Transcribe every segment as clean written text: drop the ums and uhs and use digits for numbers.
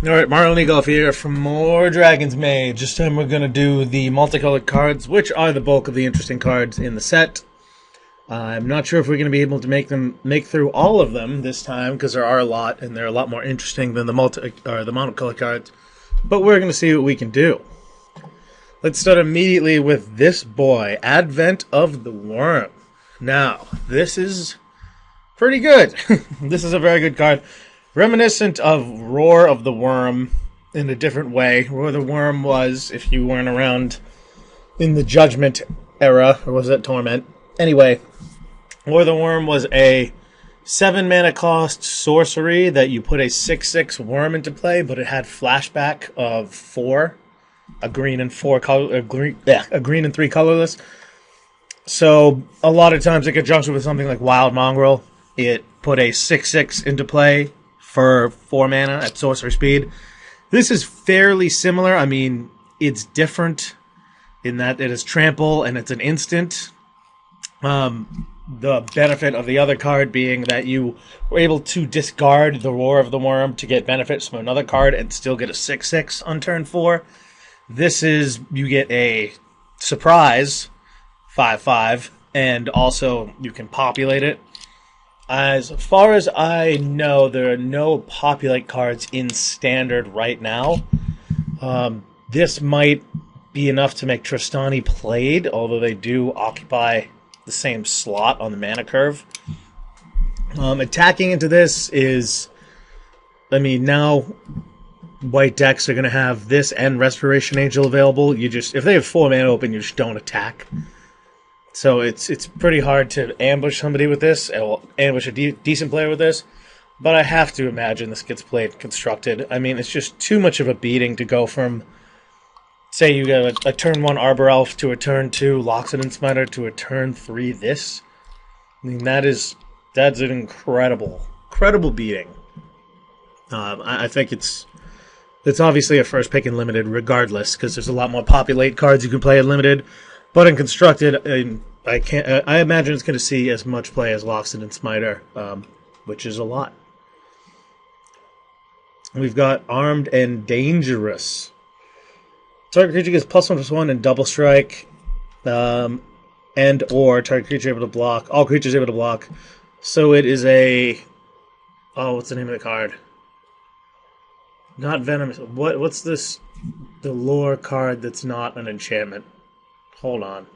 Alright, Marlon Egolf here for more Dragon's Mage. This time we're going to do the multicolored cards, which are the bulk of the interesting cards in the set. I'm not sure if we're going to be able to make through all of them this time, because there are a lot, and they're a lot more interesting than the monocolored cards. But we're going to see what we can do. Let's start immediately with this boy, Advent of the Wurm. Now, this is pretty good. This is a very good card. Reminiscent of Roar of the Wurm in a different way. Roar of the Wurm was, if you weren't around in the Judgment era, or was it Torment? Anyway, Roar of the Wurm was a 7 mana cost sorcery that you put a 6/6 worm into play, but it had flashback of 4, a green and 3 colorless. So a lot of times in conjunction with something like Wild Mongrel, it put a 6/6 into play for 4 mana at sorcery speed. This is fairly similar. I mean, it's different in that it is trample and it's an instant. The benefit of the other card being that you were able to discard the Roar of the Wurm to get benefits from another card and still get a 6/6 on turn 4. This is, you get a surprise 5/5, and also you can populate it. As far as I know, there are no populate cards in Standard right now. This might be enough to make Tristani played, although they do occupy the same slot on the mana curve. Attacking into this is, I mean, now white decks are going to have this and Restoration Angel available. You just, if they have 4 mana open, you just don't attack. So it's pretty hard to ambush somebody with this. It will ambush a decent player with this. But I have to imagine this gets played constructed. I mean, it's just too much of a beating to go from, say you get a turn 1 Arbor Elf to a turn 2 Loxodon Smiter to a turn 3 this. I mean, that's an incredible beating. I think it's obviously a first pick in Limited regardless, because there's a lot more populate cards you can play in Limited. But in Constructed, I imagine it's going to see as much play as Loxodon Smiter, which is a lot. We've got Armed and Dangerous. Target creature gets +1/+1 and double strike, and or target creature able to block. All creatures able to block. So it is a, what's the name of the card? Not Venomous. What's this? The lore card that's not an enchantment. Hold on.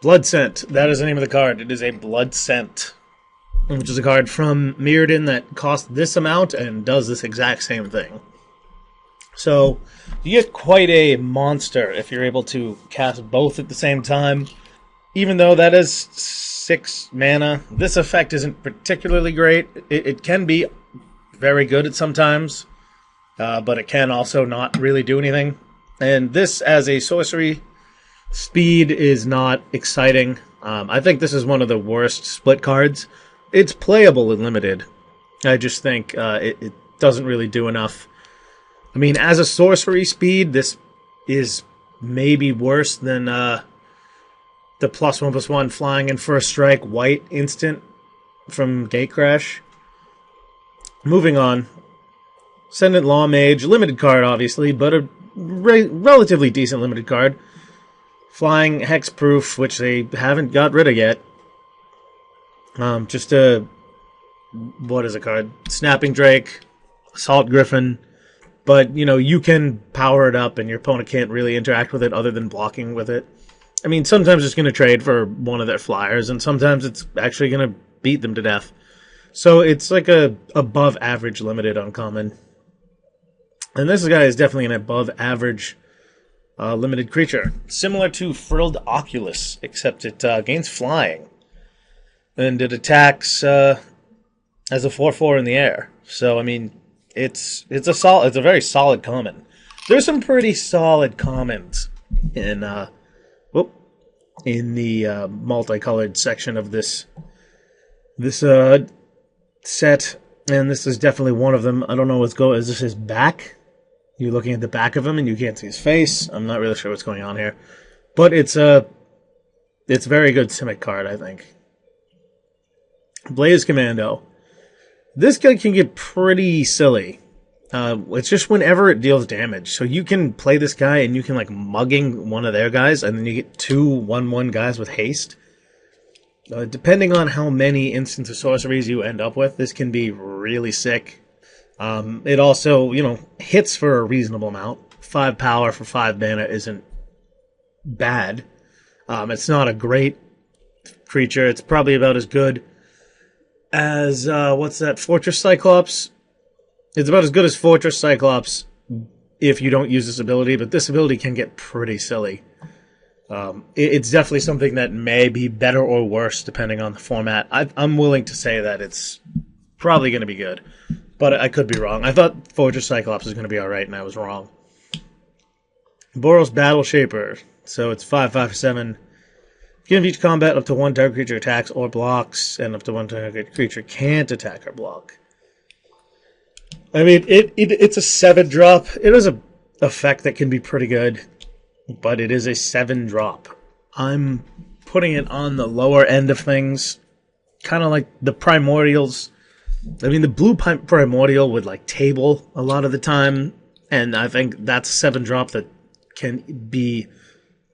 Blood Scent. That is the name of the card. It is a Blood Scent, which is a card from Mirrodin that costs this amount and does this exact same thing. So you get quite a monster if you're able to cast both at the same time. Even though that is 6 mana, this effect isn't particularly great. It can be very good at sometimes, but it can also not really do anything. And this, as a sorcery, speed is not exciting. I think this is one of the worst split cards. It's playable in Limited. I just think it doesn't really do enough. I mean, as a sorcery speed, this is maybe worse than the +1/+1 flying in first strike white instant from Gatecrash. Moving on. Ascendant Law Mage, limited card obviously, but a relatively decent limited card. Flying Hexproof, which they haven't got rid of yet. Just a, what is a card? Snapping Drake, Assault Griffin. But, you know, you can power it up and your opponent can't really interact with it other than blocking with it. I mean, sometimes it's going to trade for one of their flyers, and sometimes it's actually going to beat them to death. So it's like a above average limited uncommon. And this guy is definitely an above average limited creature. Similar to Frilled Oculus, except it gains flying. And it attacks as a 4/4 in the air. So, I mean, it's a very solid common. There's some pretty solid commons in the multicolored section of this set, and this is definitely one of them. I don't know what's going. Is this his back? You're looking at the back of him, and you can't see his face. I'm not really sure what's going on here, but it's a very good Simic card, I think. Blaze Commando. This guy can get pretty silly. It's just whenever it deals damage. So you can play this guy and you can like mugging one of their guys, and then you get 2 1/1 guys with haste. Depending on how many instants of sorceries you end up with, this can be really sick. It also, hits for a reasonable amount. 5 power for 5 mana isn't bad. It's not a great creature. It's probably about as good as, Fortress Cyclops? It's about as good as Fortress Cyclops if you don't use this ability, but this ability can get pretty silly. It's definitely something that may be better or worse depending on the format. I'm willing to say that it's probably going to be good, but I could be wrong. I thought Fortress Cyclops was going to be alright, and I was wrong. Boros Battle Shaper. So it's 5/5/7. Give each combat up to 1 target creature attacks or blocks, and up to 1 target creature can't attack or block. I mean, it's a 7-drop. It is a effect that can be pretty good, but it is a 7-drop. I'm putting it on the lower end of things, kind of like the Primordials. I mean, the blue Primordial would like table a lot of the time, and I think that's a 7-drop that can be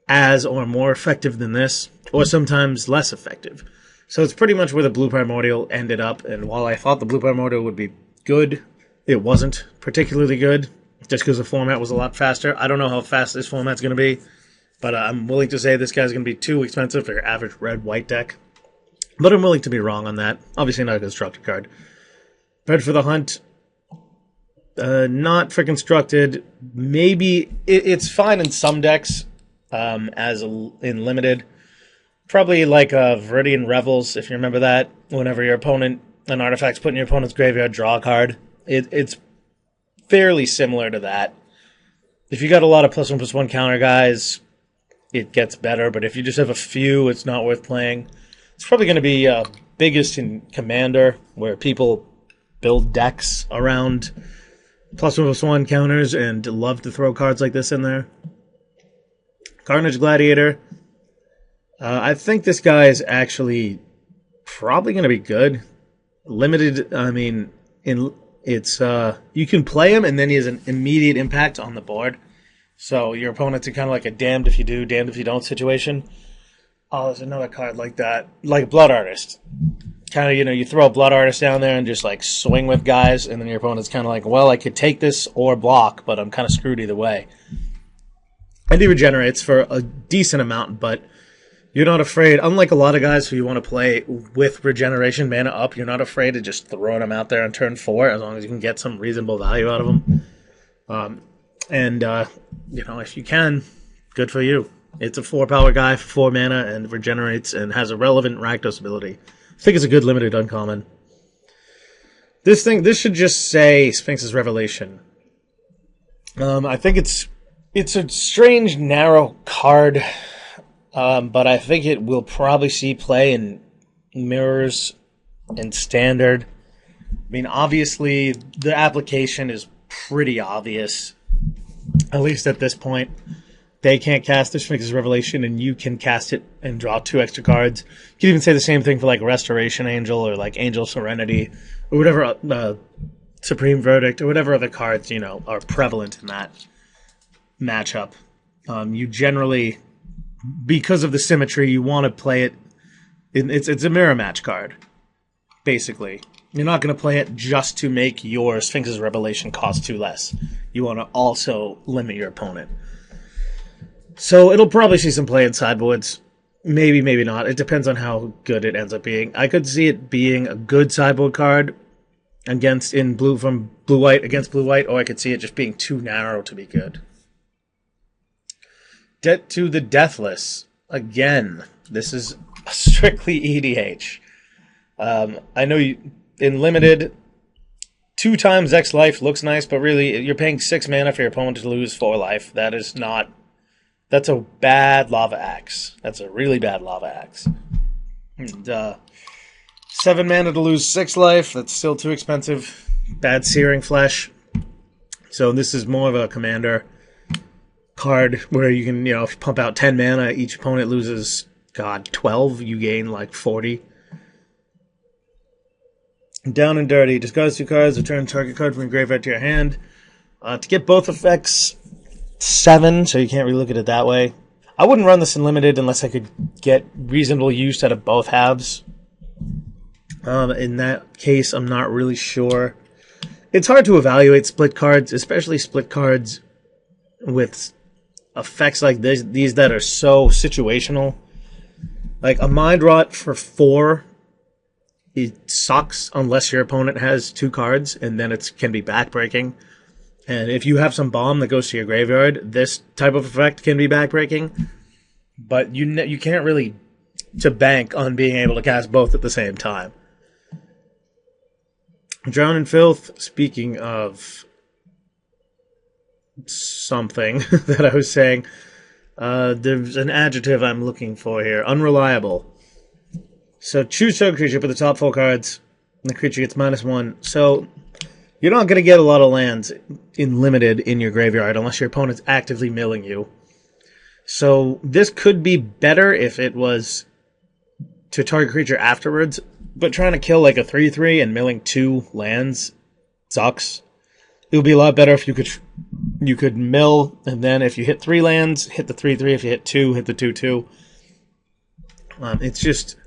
as or more effective than this, or sometimes less effective. So it's pretty much where the blue Primordial ended up, and while I thought the blue Primordial would be good, it wasn't particularly good, just because the format was a lot faster. I don't know how fast this format's going to be, but I'm willing to say this guy's going to be too expensive for your average red-white deck. But I'm willing to be wrong on that. Obviously not a constructed card. Bred for the Hunt. Not for constructed. Maybe it's fine in some decks, in limited. Probably like Viridian Revels, if you remember that. Whenever an artifact's put in your opponent's graveyard, draw a card. It's fairly similar to that. If you got a lot of +1/+1 counter guys, it gets better, but if you just have a few, it's not worth playing. It's probably going to be biggest in Commander, where people build decks around +1/+1 counters and love to throw cards like this in there. Carnage Gladiator. I think this guy is actually probably going to be good. Limited, I mean, you can play him and then he has an immediate impact on the board. So your opponent's kind of like a damned if you do, damned if you don't situation. Oh, there's another card like that. Like Blood Artist. Kind of, you throw a Blood Artist down there and just like swing with guys, and then your opponent's kind of like, well, I could take this or block, but I'm kind of screwed either way. And he regenerates for a decent amount, but you're not afraid, unlike a lot of guys who you want to play with regeneration mana up, you're not afraid of just throwing them out there on turn 4, as long as you can get some reasonable value out of them. If you can, good for you. It's a 4-power guy for 4 mana and regenerates and has a relevant Rakdos ability. I think it's a good limited uncommon. This should just say Sphinx's Revelation. I think it's a strange, narrow card, but I think it will probably see play in mirrors and standard. I mean, obviously, the application is pretty obvious, at least at this point. They can't cast the Sphinx's Revelation, and you can cast it and draw 2 extra cards. You can even say the same thing for like Restoration Angel or like Angel Serenity or whatever, Supreme Verdict or whatever other cards are prevalent in that matchup. You generally, because of the symmetry, you want to play it. It's a mirror match card, basically. You're not going to play it just to make your Sphinx's Revelation cost 2 less. You want to also limit your opponent. So it'll probably see some play in sideboards. Maybe, maybe not. It depends on how good it ends up being. I could see it being a good sideboard card from blue-white against blue-white, or I could see it just being too narrow to be good. Debt to the Deathless. Again, this is strictly EDH. I know in limited, 2 times X life looks nice, but really you're paying 6 mana for your opponent to lose 4 life. That's a bad Lava Axe. That's a really bad Lava Axe. And 7 mana to lose 6 life. That's still too expensive. Bad Searing Flesh. So this is more of a commander card where you can, if you pump out 10 mana, each opponent loses, 12. You gain like 40. Down and dirty. Discard 2 cards. Return target card from your graveyard to your hand. To get both effects, 7, so you can't really look at it that way. I wouldn't run this in limited unless I could get reasonable use out of both halves. In that case, I'm not really sure. It's hard to evaluate split cards, especially split cards with effects like these that are so situational. Like a Mind Rot for 4, it sucks unless your opponent has 2 cards, and then it can be backbreaking. And if you have some bomb that goes to your graveyard, this type of effect can be backbreaking. But you can't really to bank on being able to cast both at the same time. Drown in Filth, speaking of something that I was saying, there's an adjective I'm looking for here. Unreliable. So choose target creature, put the top 4 cards, and the creature gets -1. So you're not going to get a lot of lands in limited in your graveyard unless your opponent's actively milling you. So this could be better if it was to target creature afterwards, but trying to kill like a 3/3 and milling 2 lands sucks. It would be a lot better if you could mill, and then if you hit 3 lands, hit the 3/3. If you hit 2, hit the 2/2. It's just,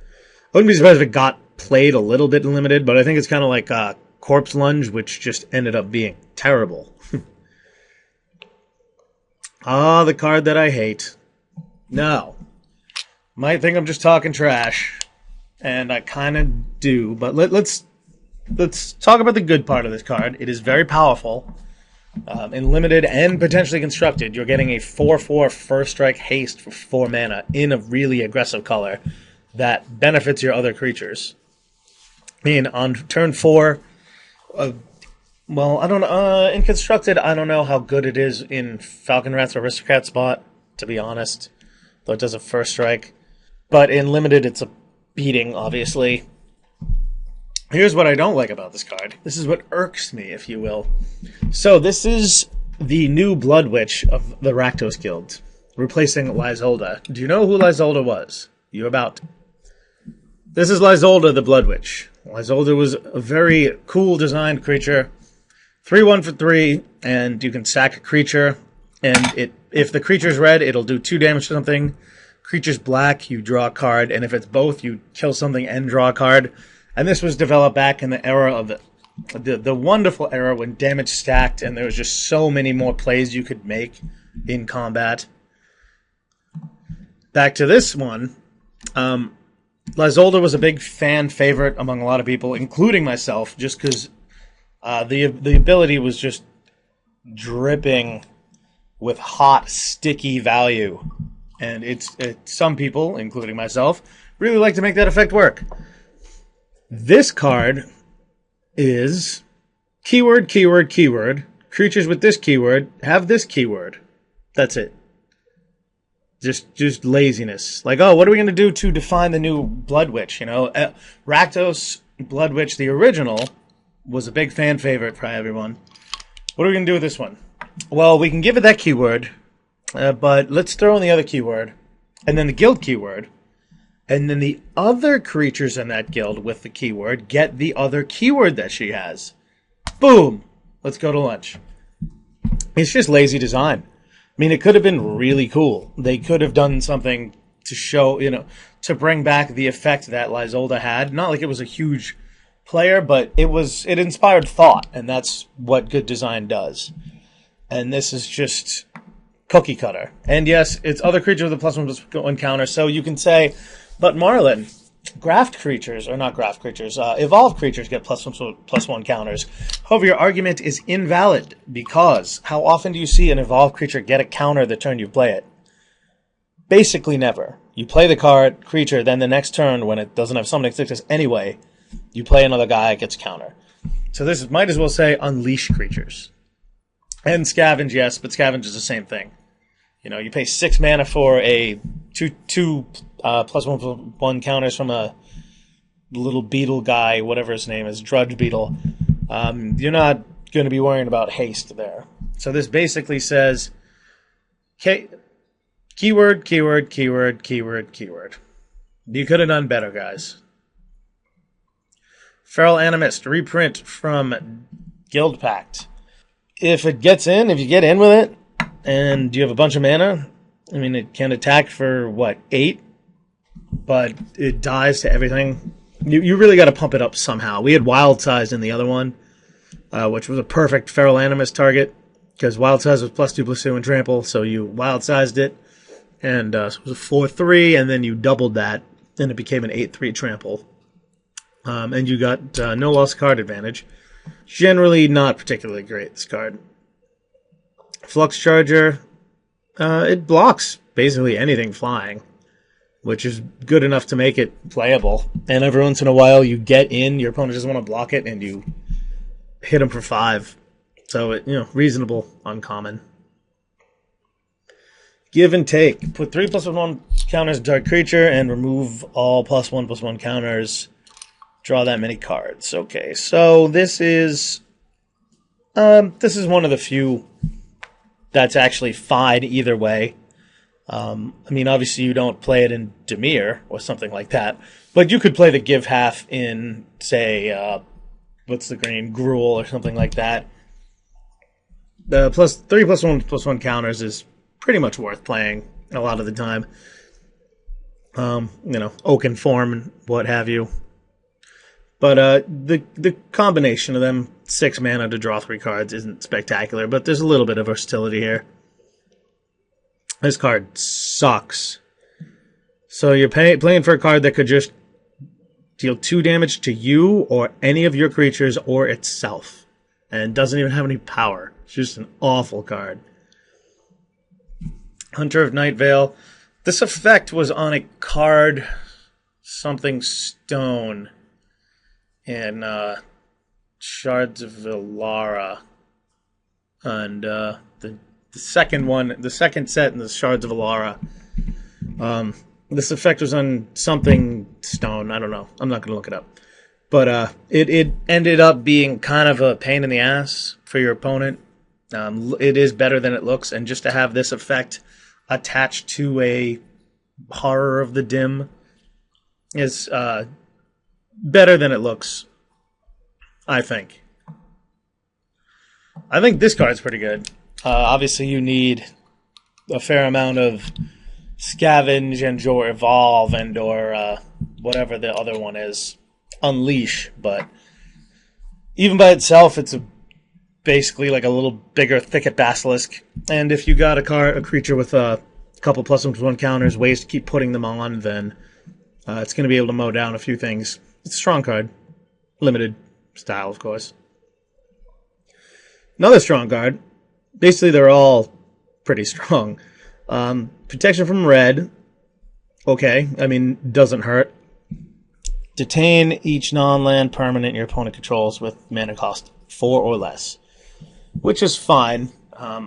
I wouldn't be surprised if it got played a little bit in limited, but I think it's kind of like Corpse Lunge, which just ended up being terrible. The card that I hate. No. Might think I'm just talking trash, and I kind of do, but let's talk about the good part of this card. It is very powerful. In limited and potentially constructed, you're getting a 4/4 first strike haste for 4 mana in a really aggressive color that benefits your other creatures. I mean, on turn 4, well, I don't know. In constructed, I don't know how good it is in Falcon Rat's Aristocrat spot, to be honest, though it does a first strike. But in limited, it's a beating, obviously. Here's what I don't like about this card. This is what irks me, if you will. So this is the new Blood Witch of the Rakdos Guild, replacing Lysolda. Do you know who Lysolda was? You're about to. This is Lysolda the Blood Witch. Lysolda was a very cool designed creature. 3/1 for 3, and you can sack a creature, and if the creature's red, it'll do 2 damage to something. Creature's black, you draw a card, and if it's both, you kill something and draw a card. And this was developed back in the era of the wonderful era when damage stacked, and there was just so many more plays you could make in combat. Back to this one. Lysolda was a big fan favorite among a lot of people, including myself, just because the ability was just dripping with hot, sticky value. And it's some people, including myself, really like to make that effect work. This card is keyword, keyword, keyword. Creatures with this keyword have this keyword. That's it. Just laziness. Like, oh, what are we going to do to define the new Blood Witch? You know, Rakdos Blood Witch, the original, was a big fan favorite for everyone. What are we going to do with this one? Well, we can give it that keyword, but let's throw in the other keyword, and then the guild keyword, and then the other creatures in that guild with the keyword get the other keyword that she has. Boom! Let's go to lunch. It's just lazy design. I mean, it could have been really cool. They could have done something to show, to bring back the effect that Lysolda had. Not like it was a huge player, but it inspired thought, and that's what good design does. And this is just cookie cutter. And yes, it's other creatures with a +1/+1 counter, so you can say, but Marlon, evolved creatures get +1/+1 counters. However, your argument is invalid, because how often do you see an evolved creature get a counter the turn you play it? Basically never. You play the creature, then the next turn, when it doesn't have summoning success anyway, you play another guy, it gets a counter. So this might as well say unleash creatures. And scavenge, yes, but scavenge is the same thing. You pay 6 mana for a two +1/+1 counters from a little beetle guy, whatever his name is, Drudge Beetle. You're not going to be worrying about haste there. So this basically says, keyword, keyword, keyword, keyword, keyword. You could have done better, guys. Feral Animist, reprint from Guild Pact. If it gets in, if you get in with it, and you have a bunch of mana, I mean, it can attack for, what, 8? But it dies to everything. You really got to pump it up somehow. We had Wild Size in the other one, which was a perfect Feral Animist target, because Wild Size was +2/+2 and trample, so you Wild Sized it, and so it was a 4/3, and then you doubled that, and it became an 8/3 trample. And you got no lost card advantage. Generally not particularly great, this card. Flux Charger, it blocks basically anything flying, which is good enough to make it playable. And every once in a while you get in, your opponent doesn't want to block it, and you hit him for 5. So, reasonable, uncommon. Give and Take. Put 3+1 counters Dark Creature and remove all +1/+1 counters. Draw that many cards. Okay, so this is one of the few that's actually fine either way. I mean, obviously you don't play it in Dimir or something like that, but you could play the give half in, say, what's the green, Gruul or something like that. The +3+1/+1 counters is pretty much worth playing a lot of the time. Oaken Form and what have you. But the combination of them, 6 mana to draw 3 cards, isn't spectacular, but there's a little bit of versatility here. This card sucks. So you're playing for a card that could just deal 2 damage to you or any of your creatures or itself. And doesn't even have any power. It's just an awful card. Hunter of Night Vale. This effect was on a card, something stone, in Shards of Ilara. And the second one, the second set in the Shards of Ilara. This effect was on something stone. I don't know. I'm not going to look it up. But it ended up being kind of a pain in the ass for your opponent. It is better than it looks, and just to have this effect attached to a Horror of the Dim is better than it looks, I think. I think this card's pretty good. Obviously, you need a fair amount of Scavenge and or Evolve and or whatever the other one is, Unleash. But even by itself, it's basically like a little bigger Thicket Basilisk. And if you got a creature with a couple +1/+1 counters, ways to keep putting them on, then it's going to be able to mow down a few things. It's a strong card. Limited style, of course. Another strong card. Basically, they're all pretty strong. Protection from red. Okay, I mean, doesn't hurt. Detain each non-land permanent your opponent controls with mana cost 4 or less, which is fine. I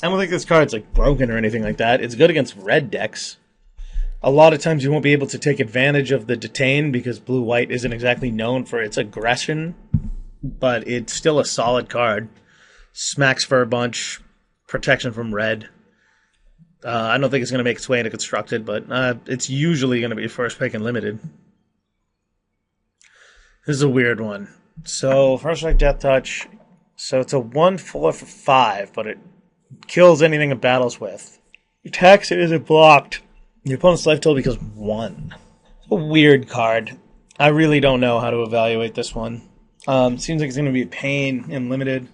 don't think this card's like broken or anything like that. It's good against red decks. A lot of times you won't be able to take advantage of the detain because blue-white isn't exactly known for its aggression, but it's still a solid card. Smacks for a bunch. Protection from red. I don't think it's going to make its way into Constructed, but it's usually going to be first pick and limited. This is a weird one. So, First Strike Death Touch. So it's a 1/4 for 5, but it kills anything it battles with. Attacks it as it blocked. Your opponent's life total becomes 1. It's a weird card. I really don't know how to evaluate this one. Seems like it's going to be a pain in limited.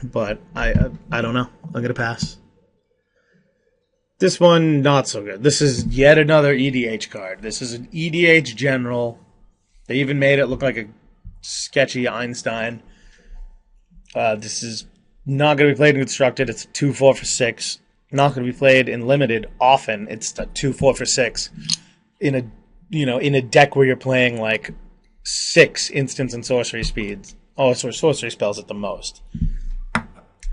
But I don't know. I'm going to pass. This one, not so good. This is yet another EDH card. This is an EDH general. They even made it look like a sketchy Einstein. This is not going to be played in Constructed. It's a 2/4 for 6. Not going to be played in Limited often. It's a 2/4 for 6. In a deck where you're playing like 6 instants and sorcery speeds. Oh, sorcery spells at the most.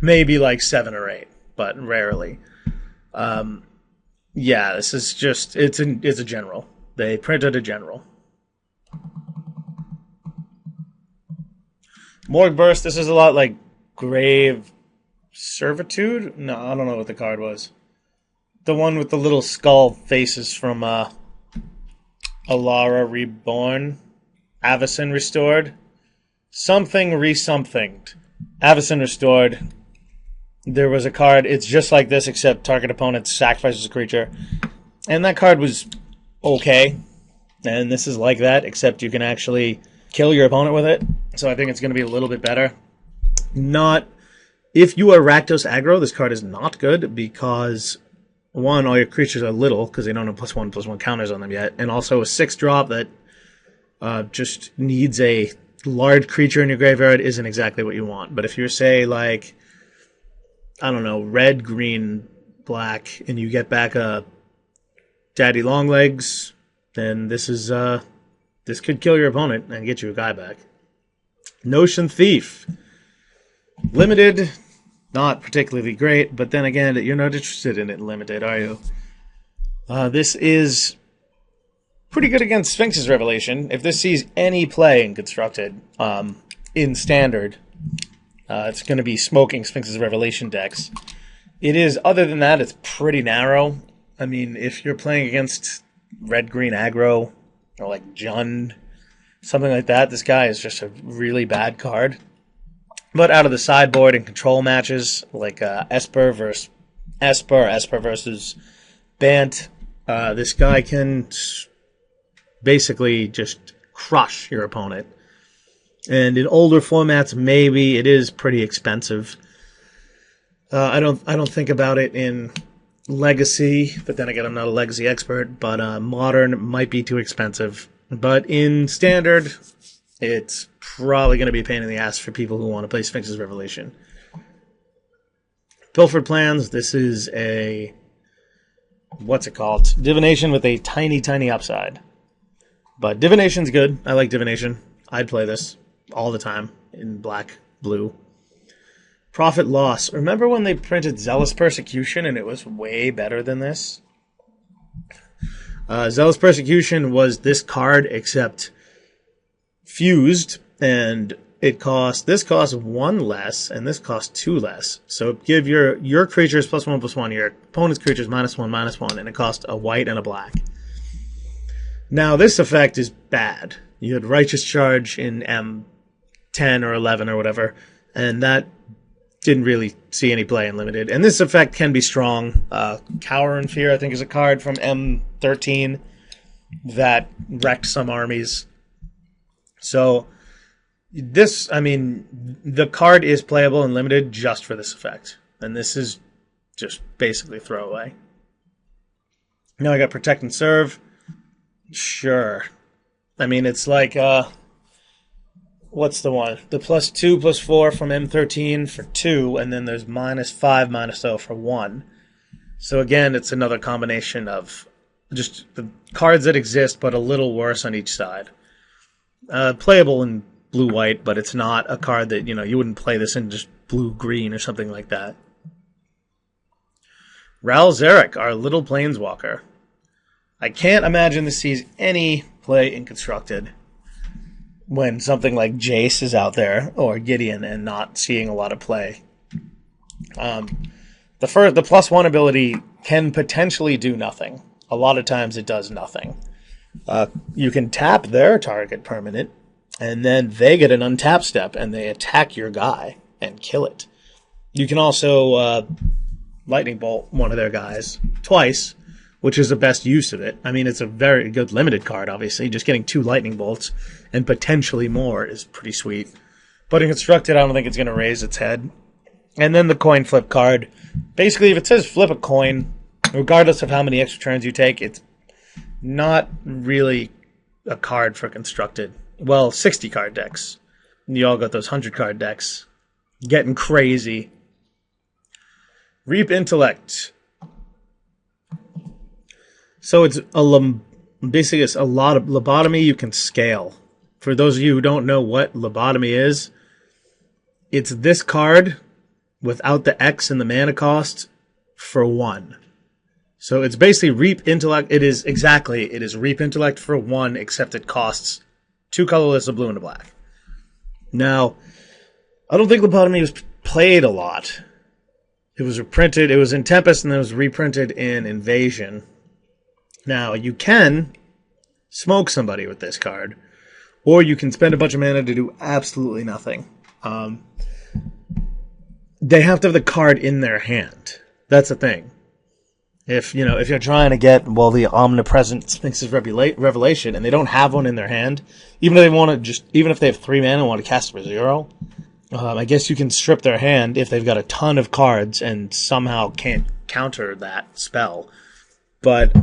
Maybe like 7 or 8, but rarely. Yeah, this is just it's a general. They printed a general. Morgue Burst, this is a lot like Grave Servitude? No, I don't know what the card was. The one with the little skull faces from Alara Reborn. Avacyn Restored. Something re-somethinged. Avacyn Restored. There was a card, it's just like this, except target opponent sacrifices a creature. And that card was okay. And this is like that, except you can actually kill your opponent with it. So I think it's going to be a little bit better. Not... If you are Rakdos aggro, this card is not good because, one, all your creatures are little because they don't have +1/+1 counters on them yet. And also a 6-drop that just needs a large creature in your graveyard isn't exactly what you want. But if you're, say, like... I don't know, red, green, black, and you get back a Daddy Longlegs, then this is this could kill your opponent and get you a guy back. Notion Thief. Limited, not particularly great, but then again, you're not interested in it limited, are you? This is pretty good against Sphinx's Revelation. If this sees any play in Constructed, in Standard... it's going to be smoking Sphinx's Revelation decks. It is, other than that, it's pretty narrow. I mean, if you're playing against red-green aggro, or like Jund, something like that, this guy is just a really bad card. But out of the sideboard in control matches, like Esper versus Esper, or Esper versus Bant, this guy can basically just crush your opponent. And in older formats, maybe it is pretty expensive. I don't think about it in Legacy, but then again, I'm not a Legacy expert. But Modern might be too expensive. But in Standard, it's probably going to be a pain in the ass for people who want to play Sphinx's Revelation. Pilfered Plans. This is a what's it called? Divination with a tiny, tiny upside. But Divination's good. I like Divination. I'd play this all the time in black, blue. Profit Loss. Remember when they printed Zealous Persecution and it was way better than this? Zealous Persecution was this card except fused, and this costs 1 less and this costs 2 less. So give your creatures +1/+1, your opponent's creatures -1/-1, and it costs a white and a black. Now this effect is bad. You had Righteous Charge in M10 or 11 or whatever, and that didn't really see any play in Limited. And this effect can be strong. Cower and Fear, I think, is a card from M13 that wrecked some armies. So this, I mean, the card is playable in Limited just for this effect. And this is just basically throwaway. Now I got Protect and Serve. Sure. I mean, it's like, what's the one? The +2/+4 from M13 for 2, and then there's -5, -0 for 1. So again, it's another combination of just the cards that exist, but a little worse on each side. Playable in blue-white, but it's not a card that, you wouldn't play this in just blue-green or something like that. Ral Zarek, our little planeswalker. I can't imagine this sees any play in Constructed when something like Jace is out there, or Gideon, and not seeing a lot of play. The +1 ability can potentially do nothing. A lot of times it does nothing. You can tap their target permanent, and then they get an untap step, and they attack your guy and kill it. You can also Lightning Bolt one of their guys twice, which is the best use of it. I mean, it's a very good limited card, obviously. Just getting 2 Lightning Bolts and potentially more is pretty sweet. But in Constructed, I don't think it's going to raise its head. And then the coin flip card. Basically, if it says flip a coin, regardless of how many extra turns you take, it's not really a card for Constructed. Well, 60-card decks. You all got those 100-card decks. Getting crazy. Reap Intellect. So it's basically it's a lot of lobotomy you can scale. For those of you who don't know what lobotomy is, it's this card without the X and the mana cost for 1. So it's basically Reap Intellect. It is Reap Intellect for 1, except it costs 2 colorless, a blue and a black. Now, I don't think lobotomy was played a lot. It was reprinted. It was in Tempest, and then it was reprinted in Invasion. Now, you can smoke somebody with this card, or you can spend a bunch of mana to do absolutely nothing. They have to have the card in their hand. That's the thing. If you're trying to get the omnipresent Sphinx's revelation, and they don't have one in their hand, even if they have 3 mana and want to cast it for 0, I guess you can strip their hand if they've got a ton of cards and somehow can't counter that spell. But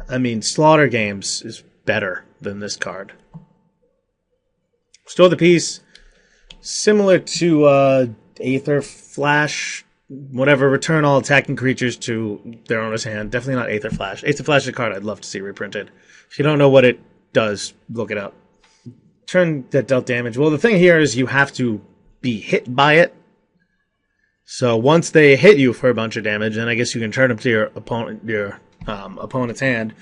I mean, Slaughter Games is better than this card. Store the Peace, similar to Aether Flash. Whatever, return all attacking creatures to their owner's hand. Definitely not Aether Flash. Aether Flash is a card I'd love to see reprinted. If you don't know what it does, look it up. Turn that dealt damage. Well, the thing here is you have to be hit by it. So once they hit you for a bunch of damage, then I guess you can turn them to your opponent's hand.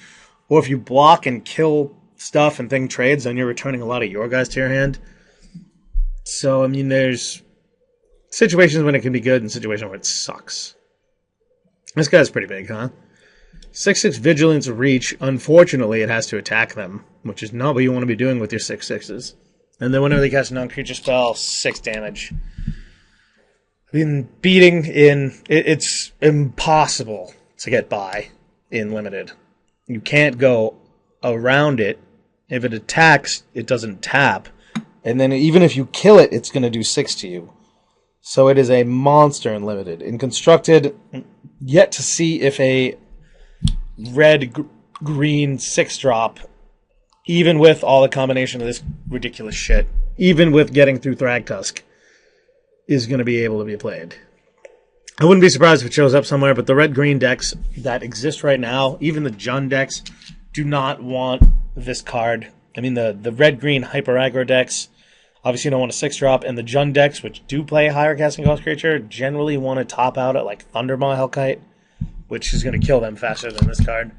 Or if you block and kill stuff and thing trades, then you're returning a lot of your guys to your hand. So, I mean, there's situations when it can be good and situations where it sucks. This guy's pretty big, huh? 6/6 Vigilance Reach. Unfortunately, it has to attack them, which is not what you want to be doing with your 6/6s. And then whenever they cast a non-creature spell, 6 damage. I mean, it's impossible to get by in Limited. You can't go around it. If it attacks, it doesn't tap. And then even if you kill it, it's going to do 6 to you. So it is a monster in Limited. In Constructed, yet to see if a red-green 6-drop, even with all the combination of this ridiculous shit, even with getting through Thragtusk, is going to be able to be played. I wouldn't be surprised if it shows up somewhere, but the red-green decks that exist right now, even the Jund decks, do not want this card. I mean, the red-green hyper-aggro decks, obviously you don't want a 6-drop, and the Jund decks, which do play a higher casting cost creature, generally want to top out at like Thundermaw Hellkite, which is going to kill them faster than this card.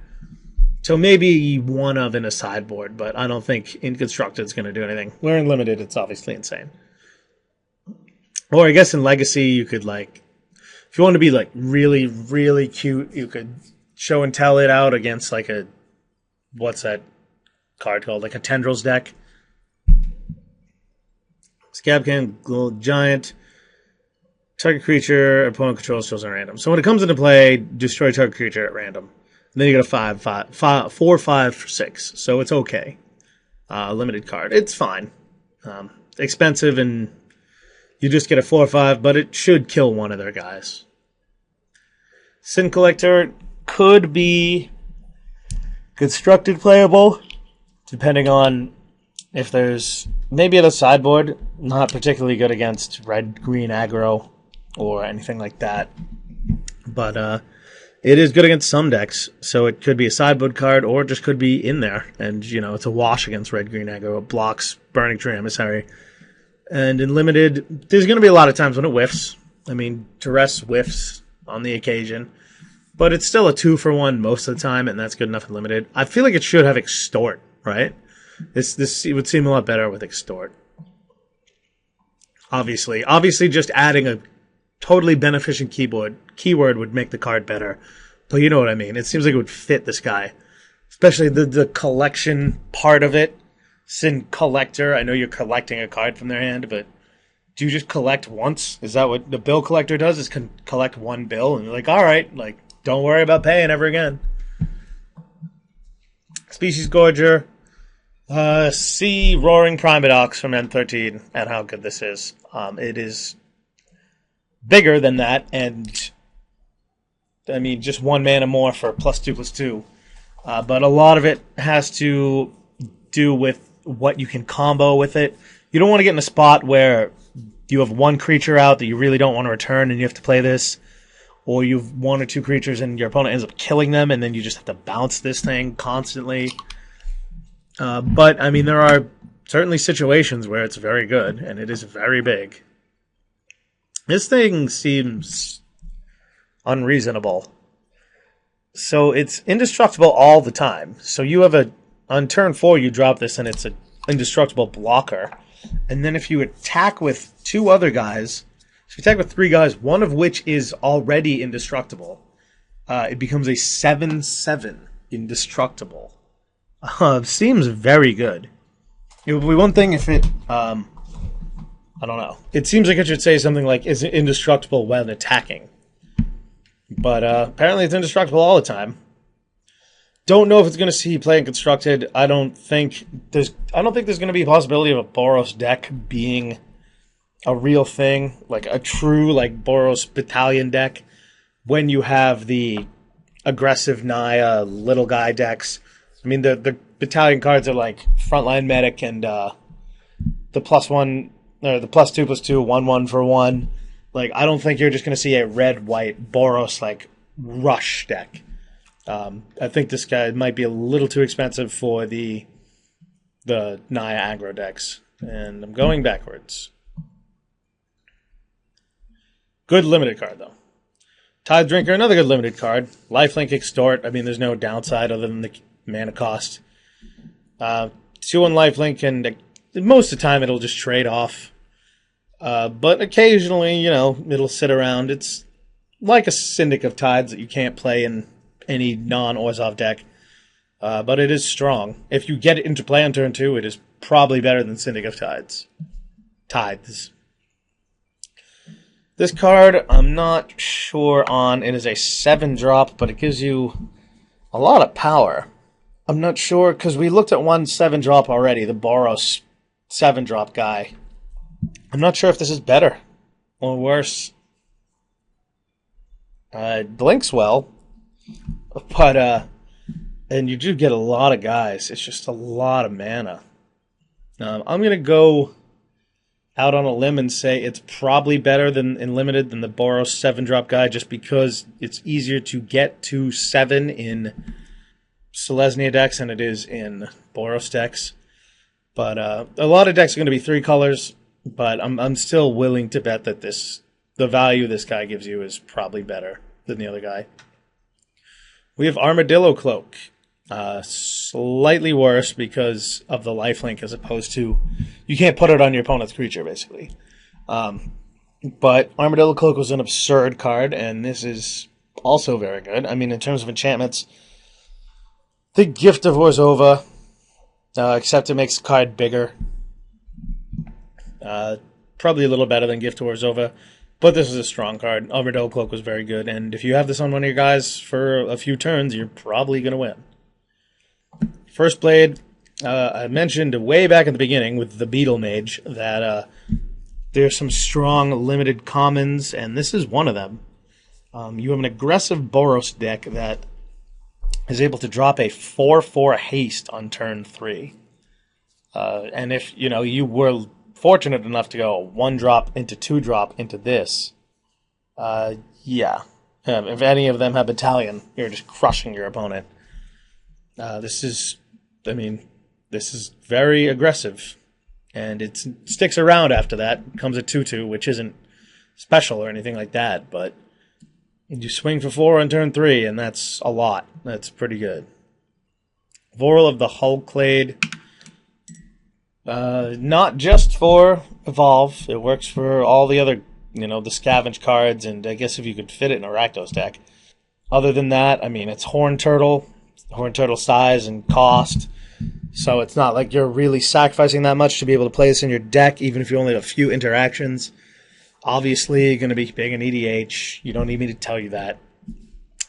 So maybe one of in a sideboard, but I don't think in Constructed it's going to do anything. Where in Limited, it's obviously insane. Or I guess in Legacy, you could if you want to be really, really cute, you could show and tell it out against what's that card called? Like a Tendrils deck. Scabcan, Giant, target creature, opponent controls chosen at random. So when it comes into play, destroy target creature at random. And then you get a 4/5 for 6. So it's okay. Limited card. It's fine. Expensive, and you just get a 4/5, but it should kill one of their guys. Sin Collector could be Constructed playable, depending on if there's maybe at a sideboard, not particularly good against red-green aggro or anything like that. But it is good against some decks, so it could be a sideboard card or it just could be in there. And, it's a wash against red-green aggro. It blocks Burning Tree Emissary. And in Limited, there's going to be a lot of times when it whiffs. I mean, Duress whiffs on the occasion. But it's still a 2-for-1 most of the time, and that's good enough in Limited. I feel like it should have Extort, right? This it would seem a lot better with Extort. Obviously, just adding a totally beneficent keyword would make the card better. But you know what I mean. It seems like it would fit this guy. Especially the collection part of it. Sin Collector. I know you're collecting a card from their hand, but do you just collect once? Is that what the bill collector does? Is collect one bill, and you're like, all right, don't worry about paying ever again. Species Gorger. See Roaring Primadox from N13 and how good this is. It is bigger than that, and I mean, just 1 mana more for +2/+2. But a lot of it has to do with what you can combo with it. You don't want to get in a spot where you have 1 creature out that you really don't want to return and you have to play this, or you've 1 or 2 creatures and your opponent ends up killing them and then you just have to bounce this thing constantly. But, I mean, there are certainly situations where it's very good, and it is very big. This thing seems unreasonable. So it's indestructible all the time. So you have on turn 4, you drop this, and it's an indestructible blocker. And then if you attack with 2 other guys, if you attack with 3 guys, one of which is already indestructible, it becomes a 7/7 indestructible. Seems very good. It would be one thing if it, I don't know. It seems like it should say something like, is indestructible when attacking. But apparently it's indestructible all the time. Don't know if it's going to see playing constructed. I don't think there's going to be a possibility of a Boros deck being a real thing, like a true like Boros battalion deck, when you have the aggressive Naya little guy decks. I mean, the battalion cards are like frontline medic and the +1 or the +2/+2 1/1 for 1. Like, I don't think you're just going to see a red-white Boros like rush deck. I think this guy might be a little too expensive for the Naya aggro decks. And I'm going backwards. Good limited card, though. Tide Drinker, another good limited card. Lifelink Extort. I mean, there's no downside other than the mana cost. 2-1 Lifelink, and most of the time it'll just trade off. But occasionally, you know, it'll sit around. It's like a Syndic of Tides that you can't play in any non-Orzhov deck. But it is strong. If you get it into play on turn 2, it is probably better than Syndic of Tides. Tides. This card, I'm not sure on. It is a 7-drop, but it gives you a lot of power. I'm not sure, because we looked at one 7-drop already, the Boros 7-drop guy. I'm not sure if this is better or worse. It blinks well, but and you do get a lot of guys. It's just a lot of mana. I'm going to go out on a limb and say it's probably better than in Limited than the Boros 7-drop guy, just because it's easier to get to 7 in Selesnya decks than it is in Boros decks. But a lot of decks are going to be 3 colors, but I'm still willing to bet that the value this guy gives you is probably better than the other guy. We have Armadillo Cloak. Slightly worse because of the lifelink, as opposed to you can't put it on your opponent's creature, basically. But Armadillo Cloak was an absurd card, and this is also very good. I mean, in terms of enchantments, the Gift of Orzhova, except it makes the card bigger. Probably a little better than Gift of Orzhova, but this is a strong card. Armadillo Cloak was very good, and if you have this on one of your guys for a few turns, you're probably going to win. First Blade, I mentioned way back at the beginning with the Beetle Mage that there's some strong limited commons, and this is one of them. You have an aggressive Boros deck that is able to drop a 4/4 haste on turn 3. And if you were fortunate enough to go 1-drop into 2-drop into this, if any of them have Battalion, you're just crushing your opponent. This is very aggressive, and it sticks around after that. It comes at 2/2, which isn't special or anything like that, but you swing for 4 on turn 3, and that's a lot. That's pretty good. Vorel of the Hulklade, not just for Evolve. It works for all the other, the Scavenge cards, and I guess if you could fit it in a Rakdos deck. Other than that, I mean, it's Horn Turtle size and cost, so it's not like you're really sacrificing that much to be able to play this in your deck, even if you only have a few interactions. Obviously, going to be big in EDH. You don't need me to tell you that.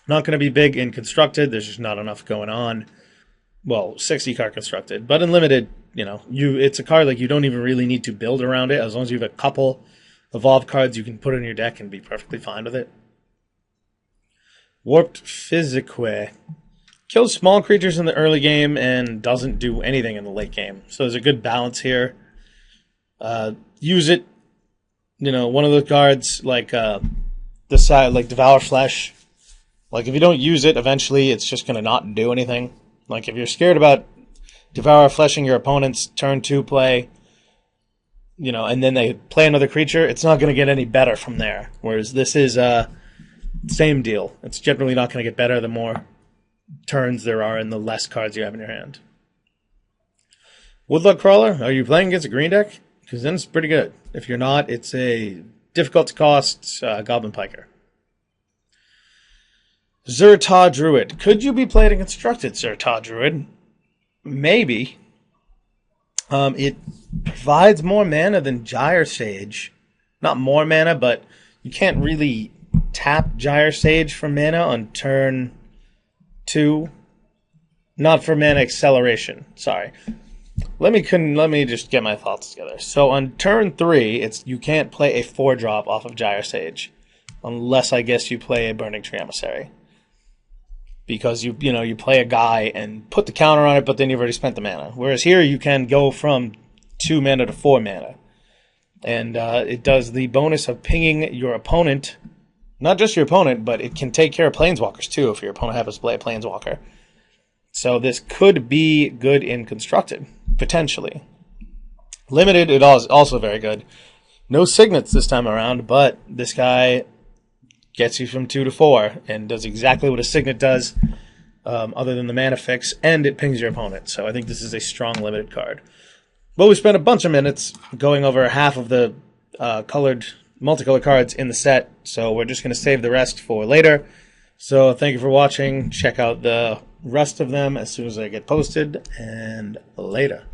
Not going to be big in Constructed. There's just not enough going on. Well, 60 card Constructed, but in Limited, it's a card like you don't even really need to build around it. As long as you have a couple Evolve cards, you can put in your deck and be perfectly fine with it. Warped Physique. Kills small creatures in the early game and doesn't do anything in the late game. So there's a good balance here. Use it. One of those cards like Devour Flesh. Like, if you don't use it, eventually it's just going to not do anything. Like, if you're scared about Devour Fleshing your opponent's turn 2 play, and then they play another creature, it's not going to get any better from there. Whereas this is same deal. It's generally not going to get better the more turns there are and the less cards you have in your hand. Woodlug Crawler, are you playing against a green deck? Because then it's pretty good. If you're not, it's a difficult to cost Goblin Piker. Zerta Druid. Could you be playing a constructed Zerta Druid? Maybe. It provides more mana than Gyre Sage. Not more mana, but you can't really tap Gyre Sage for mana on turn 2. Not for mana acceleration. Sorry. Let me just get my thoughts together. So on turn 3, you can't play a 4-drop off of Gyre Sage, unless I guess you play a Burning Tree Emissary, because you play a guy and put the counter on it, but then you've already spent the mana. Whereas here you can go from 2 mana to 4 mana, and it does the bonus of pinging your opponent. Not just your opponent, but it can take care of Planeswalkers too if your opponent happens to play a Planeswalker. So this could be good in Constructed, potentially. Limited, it is also very good. No signets this time around, but this guy gets you from 2 to 4 and does exactly what a signet does, other than the mana fix, and it pings your opponent. So I think this is a strong limited card. But we spent a bunch of minutes going over half of the multicolored cards in the set, so we're just going to save the rest for later. So thank you for watching. Check out the rest of them as soon as they get posted, and later.